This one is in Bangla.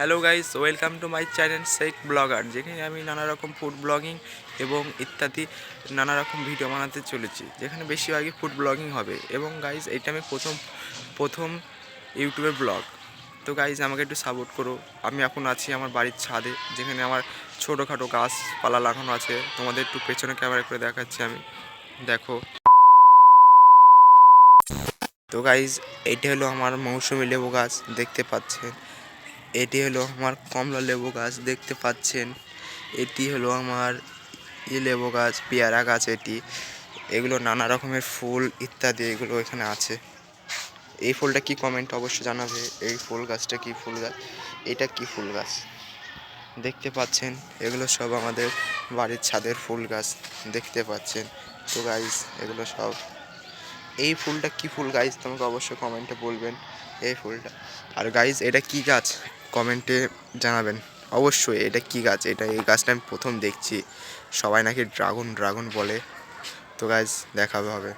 Hello guys, welcome to my channel Sheikh blogger, যেখানে আমি নানা রকম ফুড ব্লগিং এবং ইত্যাদি নানা রকম ভিডিও বানাতে চলেছি, যেখানে বেশিরভাগই ফুড ব্লগিং হবে। এবং গাইস, এটা আমি প্রথম ইউটিউবের ব্লগ। তো গাইস, আমাকে একটু সাপোর্ট করো। আমি এখন আছি আমার বাড়ির ছাদে, যেখানে আমার ছোটোখাটো গাছপালা লাগানো আছে। তোমাদের একটু পেছনে ক্যামেরা করে দেখাচ্ছি আমি, দেখো। তো গাইস, এইটা হলো আমার মৌসুমি লেবু গাছ, দেখতে পাচ্ছেন। এটি হলো আমার কমলা লেবু গাছ, দেখতে পাচ্ছেন। এটি হলো আমার লেবু গাছ, পেয়ারা গাছ। এগুলো নানা রকমের ফুল ইত্যাদি এগুলো এখানে আছে। এই ফুলটা কি, কমেন্ট অবশ্যই জানাবে। এই ফুল গাছটা কি ফুল গাছ, এটা কি ফুল গাছ দেখতে পাচ্ছেন। এগুলো সব আমাদের বাড়ির ছাদের ফুল গাছ, দেখতে পাচ্ছেন। তো গাইস, এগুলো সব, এই ফুলটা কি ফুল গাইস তোমাকে অবশ্যই কমেন্টে বলবেন এই ফুলটা। আর গাইস, এটা কি গাছ কমেন্টে জানাবেন অবশ্যই। এটা কি গাছ, এই গাছটা আমি প্রথম দেখছি। সবাই নাকি ড্রাগন ড্রাগন বলে। তো গাইস, দেখাবে হবে।